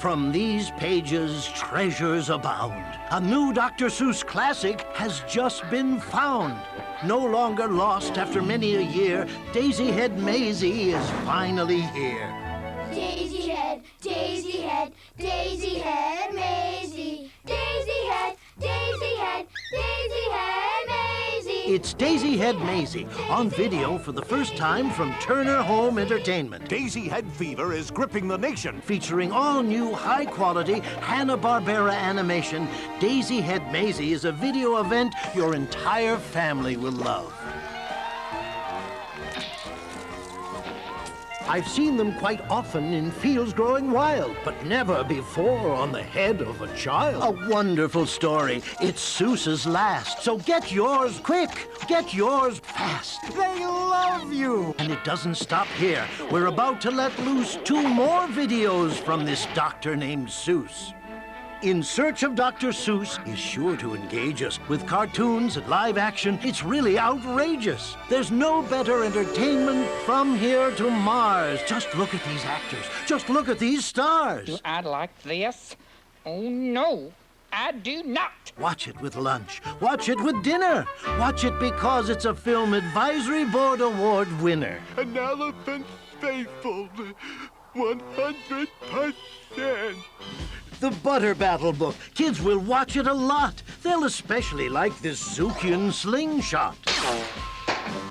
From these pages, treasures abound. A new Dr. Seuss classic has just been found. No longer lost after many a year, Daisy-Head Mayzie is finally here. Daisy-Head, Daisy-Head, Daisy-Head Mayzie. Daisy-Head, Daisy-Head, Daisy-Head Mayzie. It's Daisy-Head Mayzie, on video for the first time from Turner Home Entertainment. Daisy-Head fever is gripping the nation. Featuring all-new, high-quality Hanna-Barbera animation, Daisy-Head Mayzie is a video event your entire family will love. I've seen them quite often in fields growing wild, but never before on the head of a child. A wonderful story. It's Seuss's last. So get yours quick. Get yours fast. They love you! And it doesn't stop here. We're about to let loose 2 more videos from this doctor named Seuss. In Search of Dr. Seuss is sure to engage us. With cartoons and live action, it's really outrageous. There's no better entertainment from here to Mars. Just look at these actors. Just look at these stars. Do I like this? Oh, no, I do not. Watch it with lunch. Watch it with dinner. Watch it because it's a Film Advisory Board Award winner. An elephant's faithful, 100%. The Butter Battle book. Kids will watch it a lot. They'll especially like this Zukian slingshot.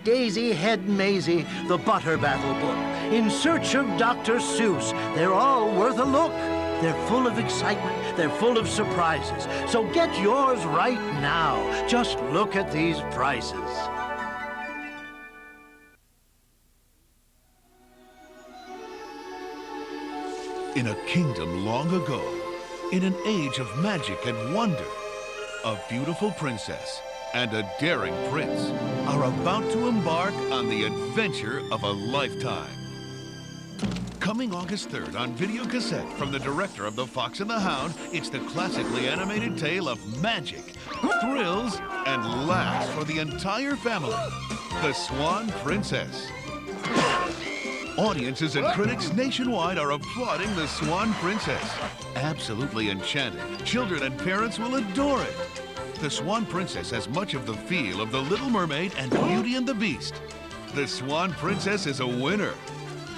Daisy-Head Mayzie, the Butter Battle book. In Search of Dr. Seuss. They're all worth a look. They're full of excitement. They're full of surprises. So get yours right now. Just look at these prices. In a kingdom long ago, in an age of magic and wonder, a beautiful princess and a daring prince are about to embark on the adventure of a lifetime. Coming August 3rd on video cassette from the director of The Fox and the Hound, it's the classically animated tale of magic, thrills, and laughs for the entire family, The Swan Princess. Audiences and critics nationwide are applauding The Swan Princess. Absolutely enchanting. Children and parents will adore it. The Swan Princess has much of the feel of The Little Mermaid and Beauty and the Beast. The Swan Princess is a winner.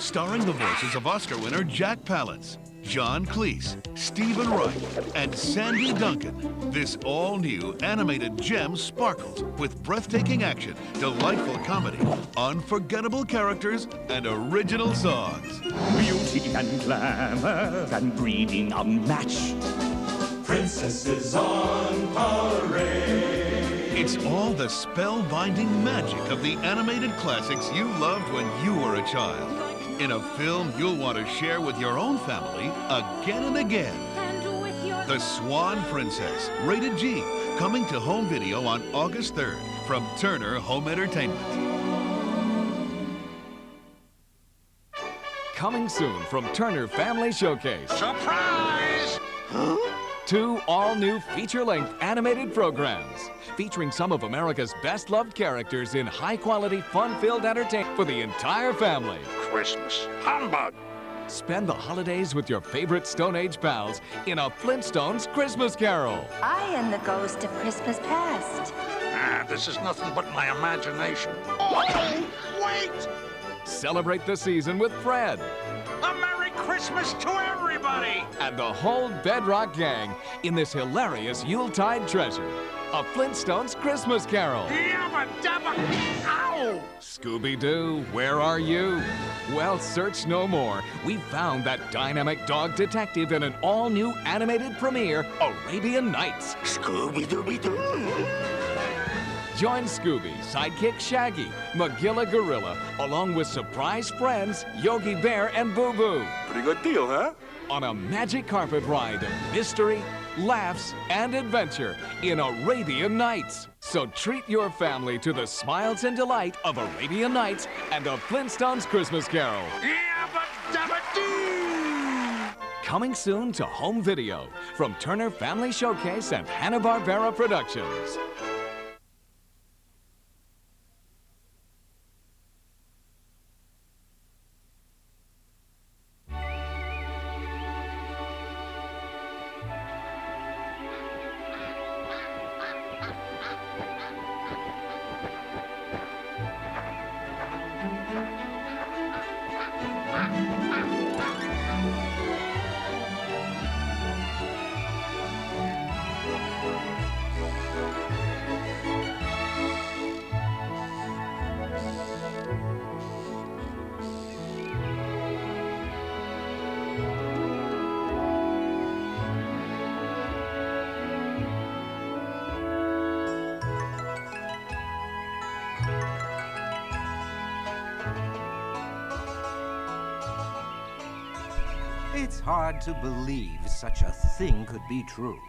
Starring the voices of Oscar winner Jack Palance, John Cleese, Stephen Wright, and Sandy Duncan. This all-new animated gem sparkles with breathtaking action, delightful comedy, unforgettable characters, and original songs. Beauty and glamour and breeding unmatched. Princesses on parade. It's all the spellbinding magic of the animated classics you loved when you were a child. In a film you'll want to share with your own family again and again. The Swan Princess, rated G, coming to home video on August 3rd from Turner Home Entertainment. Coming soon from Turner Family Showcase. Surprise! 2 all-new feature-length animated programs featuring some of America's best-loved characters in high-quality, fun-filled entertainment for the entire family. Christmas humbug! Spend the holidays with your favorite Stone Age pals in a Flintstones Christmas Carol. I am the ghost of Christmas past. This is nothing but my imagination. Oh, wait! Celebrate the season with Fred. A Merry Christmas to everybody! And the whole Bedrock gang in this hilarious Yuletide treasure, a Flintstones Christmas Carol. Yabba dabba! Ow! Scooby-Doo, where are you? Well, search no more. We found that dynamic dog detective in an all-new animated premiere, Arabian Nights. Scooby-Dooby-Doo! Join Scooby, Sidekick Shaggy, Magilla Gorilla, along with surprise friends Yogi Bear and Boo Boo. Pretty good deal, huh? On a magic carpet ride of mystery, laughs, and adventure in Arabian Nights. So treat your family to the smiles and delight of Arabian Nights and a Flintstones Christmas Carol. Yabba dabba doo! Coming soon to home video from Turner Family Showcase and Hanna-Barbera Productions. It's hard to believe such a thing could be true.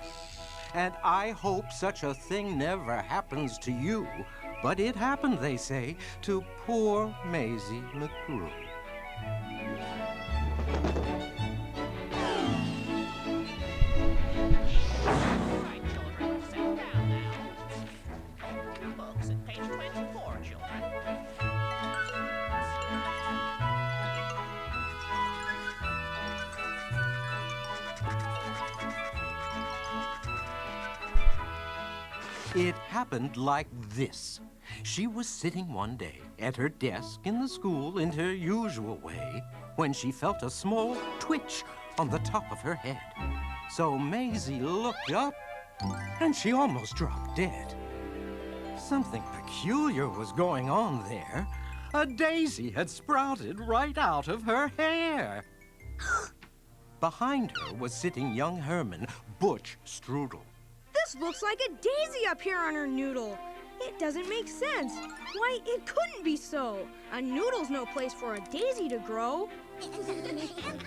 And I hope such a thing never happens to you. But it happened, they say, to poor Mayzie McGrew. It happened like this. She was sitting one day at her desk in the school in her usual way when she felt a small twitch on the top of her head. So Mayzie looked up and she almost dropped dead. Something peculiar was going on there. A daisy had sprouted right out of her hair. Behind her was sitting young Herman, Butch Strudel. This looks like a daisy up here on her noodle. It doesn't make sense. Why, it couldn't be so. A noodle's no place for a daisy to grow.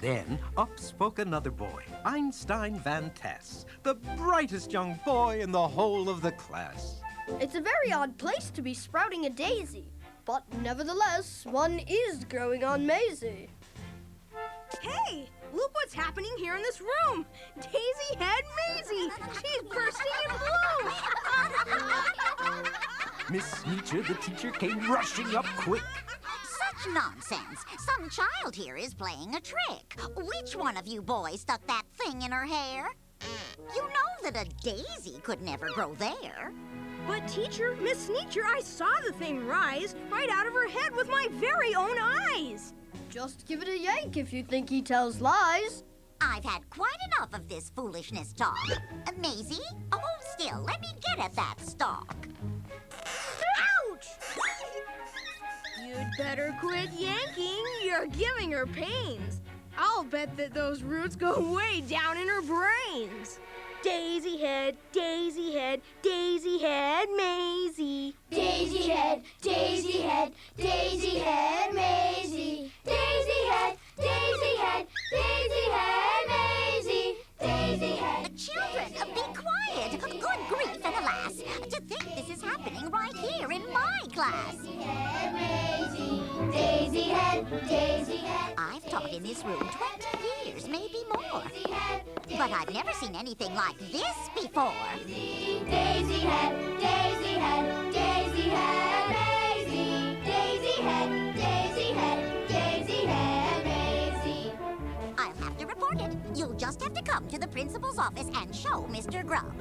Then up spoke another boy, Einstein Van Tass, the brightest young boy in the whole of the class. It's a very odd place to be sprouting a daisy, but nevertheless, one is growing on Mayzie. Hey, look what's happening here in this room. Daisy-Head Mayzie. She's bursting in bloom. Miss Sneecher, the teacher, came rushing up quick. Such nonsense. Some child here is playing a trick. Which one of you boys stuck that thing in her hair? You know that a daisy could never grow there. But teacher, Miss Sneecher, I saw the thing rise right out of her head with my very own eyes. Just give it a yank if you think he tells lies. I've had quite enough of this foolishness talk. Mayzie, hold still. Let me get at that stalk. Ouch! You'd better quit yanking. You're giving her pains. I'll bet that those roots go way down in her brains. Daisy-Head, Daisy-Head, Daisy-Head Mayzie. Daisy-Head, Daisy-Head, Daisy-Head Mayzie. Daisy-Head, Daisy-Head, Daisy-Head Mayzie. Daisy-Head. Children, be quiet. Good grief and alas. To think this is happening right here in my class. Daisy-Head Mayzie. Daisy-Head, Daisy-Head. I've taught in this room 20 years, maybe more. But I've never seen anything like this before. Daisy-Head, Daisy-Head, Daisy-Head Mayzie. Daisy-Head, Daisy-Head, Daisy-Head Mayzie. I'll have to report it. You'll just have to come to the principal's office and show Mr. Grubb.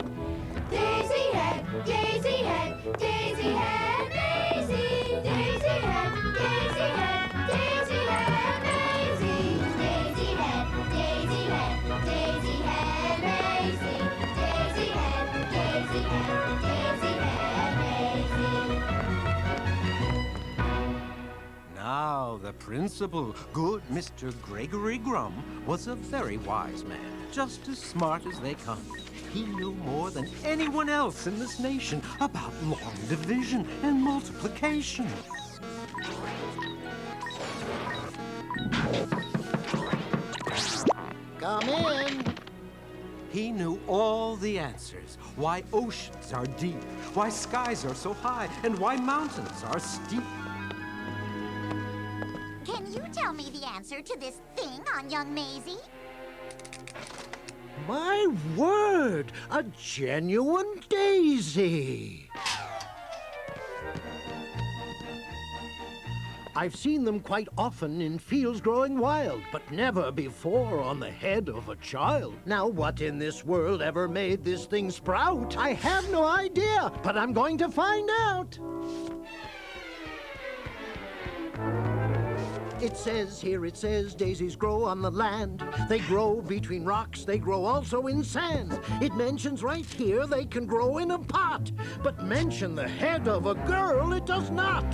Daisy-Head, Daisy-Head, Daisy-Head Mayzie. Daisy-Head, Daisy-Head, Daisy-Head Mayzie. Daisy-Head, Daisy-Head, Daisy-Head Mayzie. Daisy-Head, Daisy-Head, Daisy-Head Mayzie. Now the principal, good Mr. Gregory Grum, was a very wise man, just as smart as they come. He knew more than anyone else in this nation about long division and multiplication. Come in. He knew all the answers. Why oceans are deep, why skies are so high, and why mountains are steep. Can you tell me the answer to this thing on young Mayzie? My word, a genuine daisy. I've seen them quite often in fields growing wild, but never before on the head of a child. Now, what in this world ever made this thing sprout? I have no idea, but I'm going to find out. It says daisies grow on the land. They grow between rocks, they grow also in sand. It mentions right here they can grow in a pot, but mention the head of a girl it does not.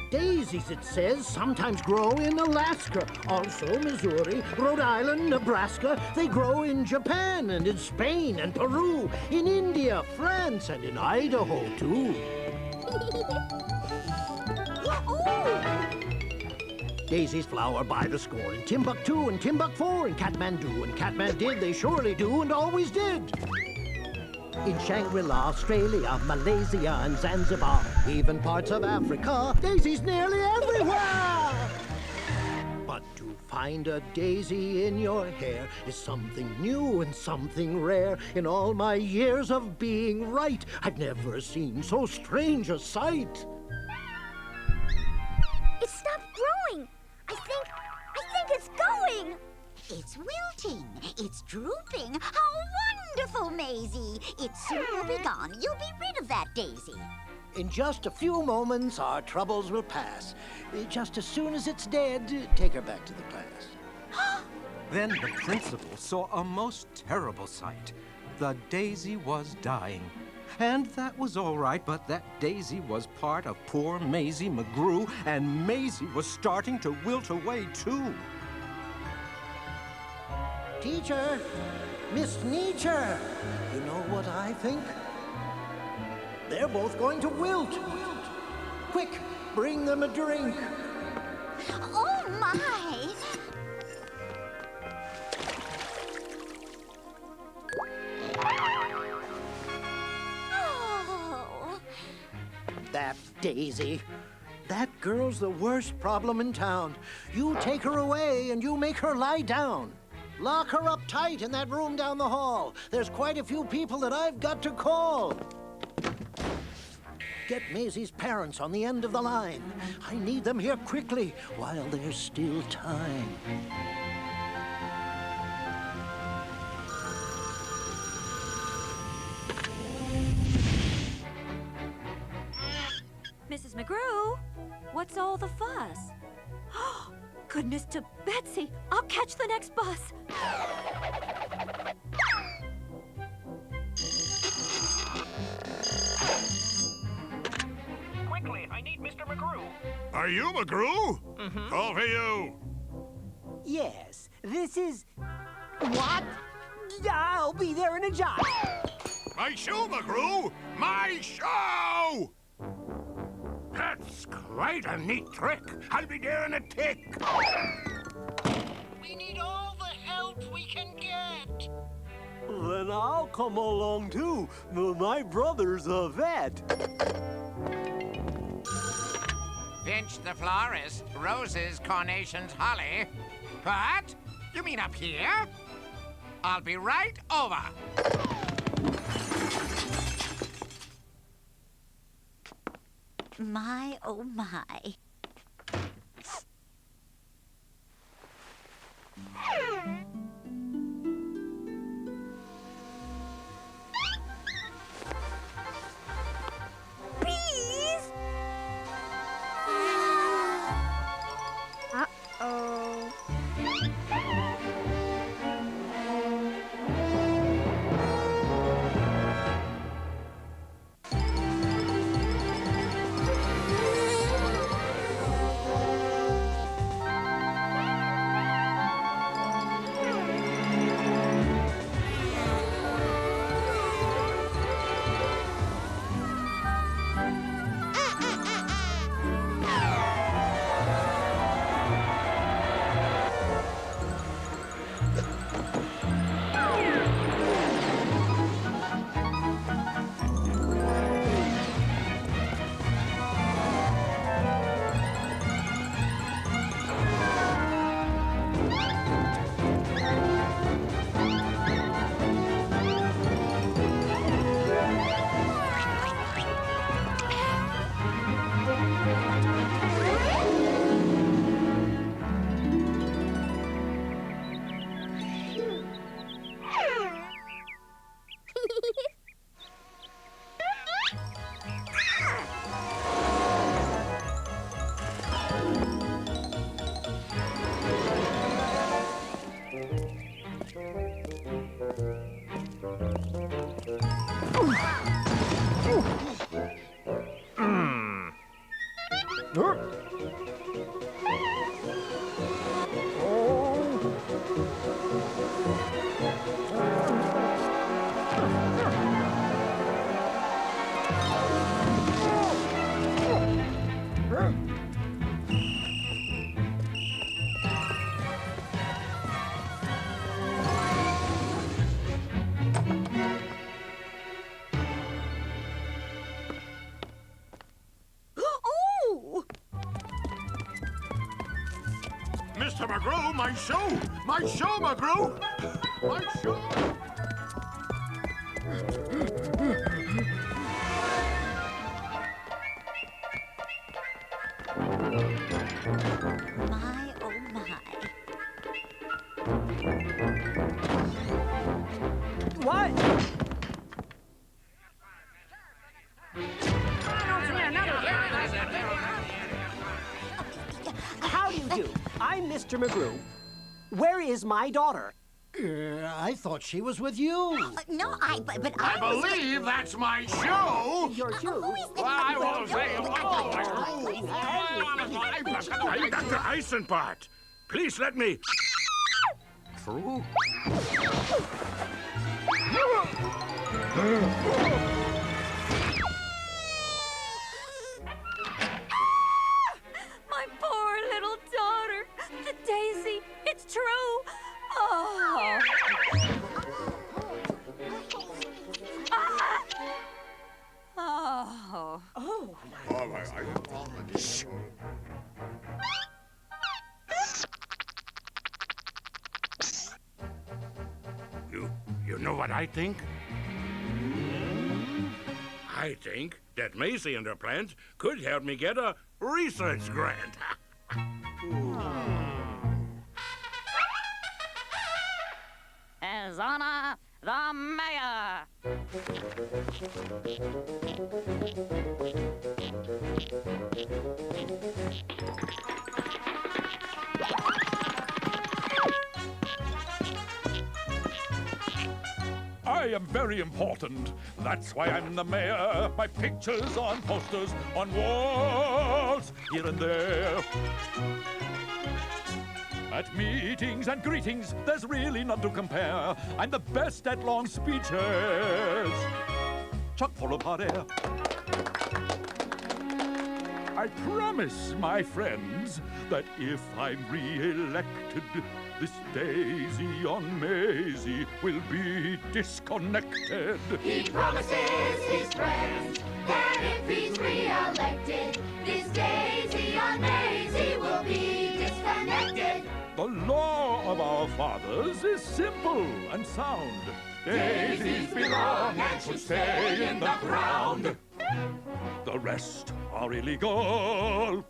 Daisies, it says, sometimes grow in Alaska, also Missouri, Rhode Island, Nebraska. They grow in Japan and in Spain and Peru, in India, France, and in Idaho, too. Daisy's flower by the score in Timbuktu and Timbuk4 and Kathmandu and Kathmandu they surely do and always did. In Shangri-La, Australia, Malaysia and Zanzibar, even parts of Africa, Daisy's nearly everywhere! But to find a daisy in your hair is something new and something rare. In all my years of being right, I've never seen so strange a sight. It stopped growing. I think it's going. It's wilting. It's drooping. How wonderful, Mayzie. It soon will be gone. You'll be rid of that daisy. In just a few moments, our troubles will pass. Just as soon as it's dead, take her back to the class. Then the principal saw a most terrible sight. The daisy was dying. And that was all right, but that daisy was part of poor Mayzie McGrew, and Mayzie was starting to wilt away, too. Teacher, Miss Nietzsche, you know what I think? They're both going to wilt. Quick, bring them a drink. Oh, my! Oh. That Daisy. That girl's the worst problem in town. You take her away and you make her lie down. Lock her up tight in that room down the hall. There's quite a few people that I've got to call. Get Maisie's parents on the end of the line. I need them here quickly while there's still time. Mrs. McGrew, what's all the fuss? Goodness to Betsy! I'll catch the next bus! Quickly, I need Mr. McGrew. Are you McGrew? Mm-hmm. Call for you. Yes, this is... What? I'll be there in a jive. My show, McGrew! My show! That's quite a neat trick. I'll be there in a tick. We need all the help we can get. Then I'll come along too. My brother's a vet. Finch the florist, roses, carnations, holly. What? You mean up here? I'll be right over. My, oh my. Bees! Uh-oh. Mr. McGrew, my shoe! My shoe, McGrew! My shoe! My, oh my. What? How do you do? I'm Mr. McGrew. Where is my daughter? I thought she was with you. No, but I believe that's my shoe! Your shoe? Well, I won't say Dr. Eisenbart, please let me... True. My poor little daughter. The Daisy. It's true. Oh. Oh. Oh. Shh. You know what I think? I think that Mayzie and her plans could help me get a research grant. As Anna, the mayor. I am very important. That's why I'm the mayor. My picture's on posters, on walls, here and there. At meetings and greetings, there's really none to compare. I'm the best at long speeches. Chock full of hot air. I promise, my friends, that if I'm re-elected, this Daisy on Mayzie will be disconnected. He promises his friends that if he's re-elected, this Daisy on Mayzie will be disconnected. The law of our fathers is simple and sound. Daisies belong and should stay in the ground. The rest are illegal.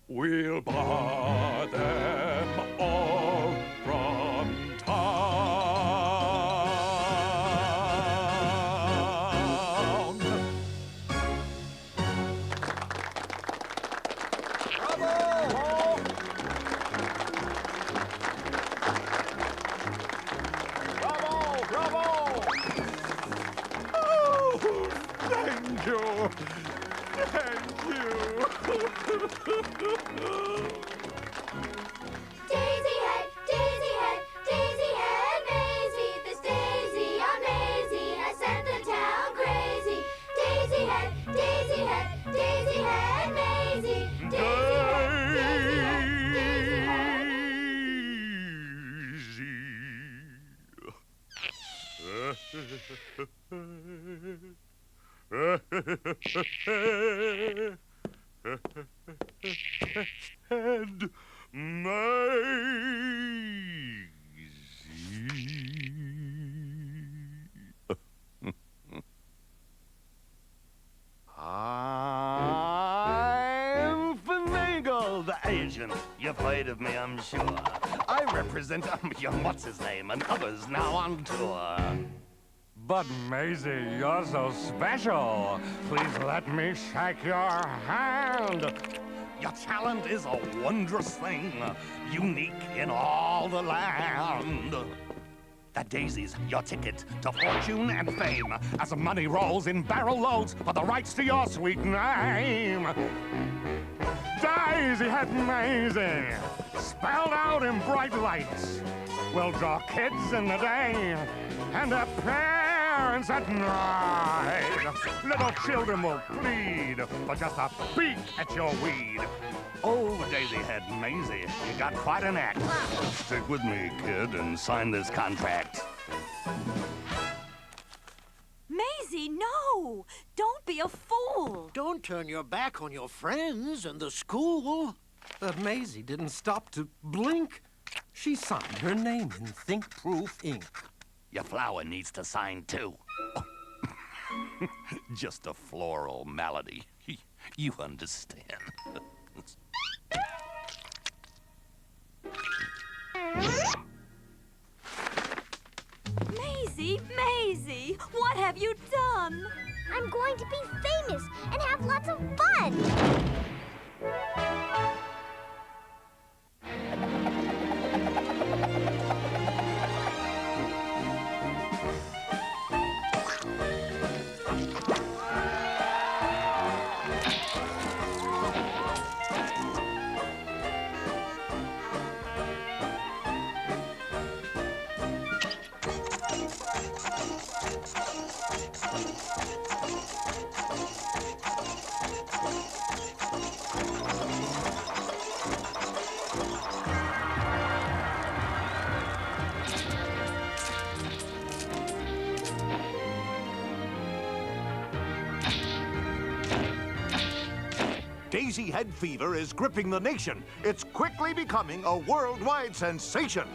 We'll bar them all from town. Bravo! Bravo! Oh, thank you. Thank you. Daisy-Head, Daisy-Head, Daisy-Head Mayzie. This Daisy on Mayzie has sent the town crazy. Daisy-Head, Daisy-Head, Daisy-Head Mayzie. Daisy-Head, And I'm Finagle, the agent. You've heard of me, I'm sure. I represent young what's-his-name and others now on tour. But Mayzie, you're so special. Please let me shake your hand. Your talent is a wondrous thing, unique in all the land. That Daisy's your ticket to fortune and fame, as money rolls in barrel loads for the rights to your sweet name. Daisy-Head Mayzie, spelled out in bright lights. We'll draw kids in the day and their parents at night. Little children will plead for just a peek at your weed. Oh, Daisy-Head Mayzie, you got quite an act. Stick with me, kid, and sign this contract. Mayzie, no! Don't be a fool! Don't turn your back on your friends and the school. But Mayzie didn't stop to blink. She signed her name in think-proof ink. Your flower needs to sign too. Just a floral malady. You understand. Mayzie, Mayzie, what have you done? I'm going to be famous and have lots of fun. Daisy-Head fever is gripping the nation. It's quickly becoming a worldwide sensation.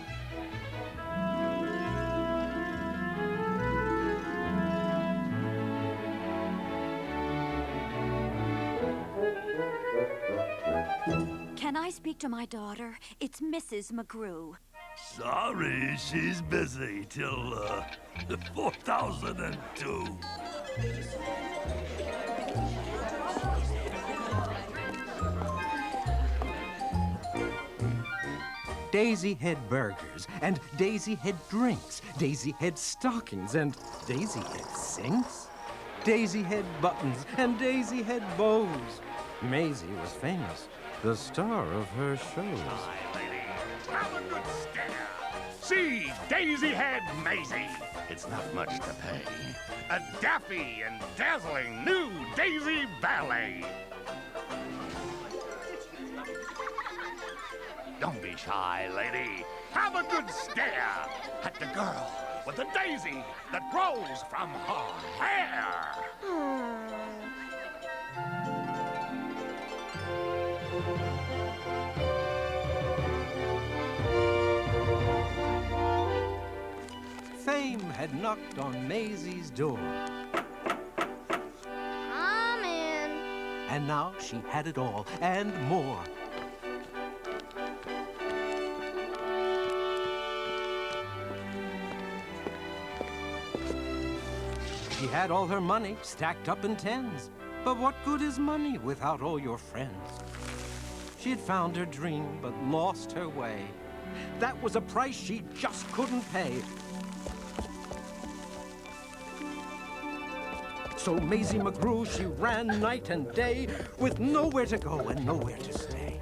Can I speak to my daughter? It's Mrs. McGrew. Sorry, she's busy till 4002. Daisy-Head burgers, and Daisy-Head drinks, Daisy-Head stockings, and Daisy-Head sinks, Daisy-Head buttons, and Daisy-Head bows. Mayzie was famous, the star of her shows. Hi, lady. Have a good stare. See Daisy-Head Mayzie. It's not much to pay. A daffy and dazzling new Daisy ballet. Don't be shy, lady. Have a good stare at the girl with the daisy that grows from her hair. Fame had knocked on Mayzie's door. Come in. And now she had it all, and more. She had all her money stacked up in tens. But what good is money without all your friends? She had found her dream, but lost her way. That was a price she just couldn't pay. So Mayzie McGrew, she ran night and day, with nowhere to go and nowhere to stay.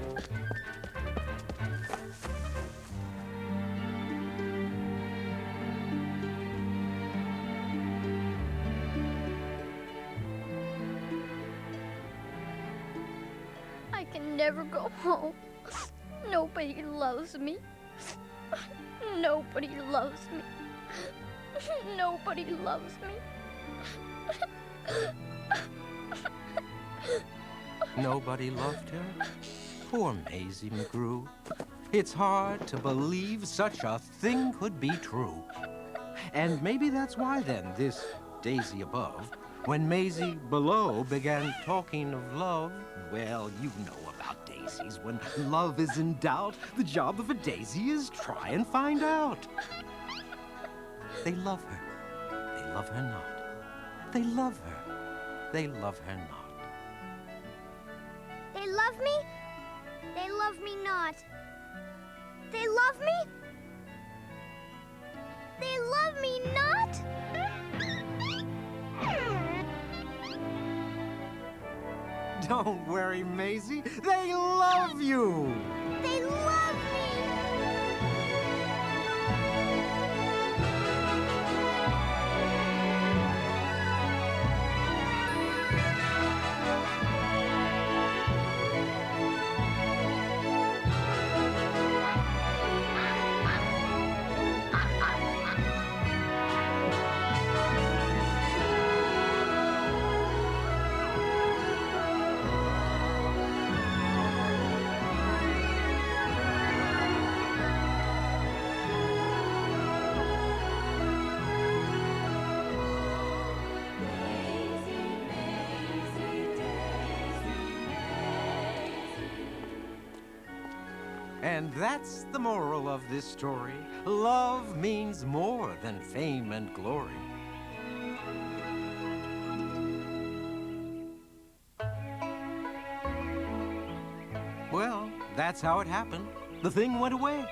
I can never go home. Nobody loves me. Nobody loves me. Nobody loves me. Nobody loved her? Poor Mayzie McGrew. It's hard to believe such a thing could be true. And maybe that's why then this daisy above, when Mayzie below began talking of love, well, you know about daisies. When love is in doubt, the job of a daisy is try and find out. They love her. They love her not. They love her. They love her not. They love me? They love me not. They love me? They love me not? Don't worry, Mayzie. They love you. They love me. And that's the moral of this story. Love means more than fame and glory. Well, that's how it happened. The thing went away,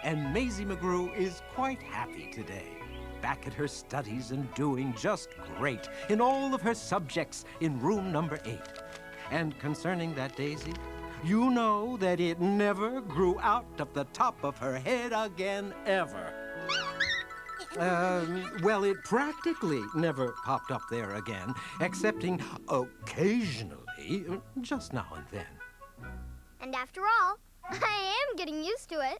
and Mayzie McGrew is quite happy today. Back at her studies and doing just great in all of her subjects in room number 8. And concerning that daisy, you know that it never grew out of the top of her head again, ever. Well, it practically never popped up there again, excepting occasionally, just now and then. And after all, I am getting used to it.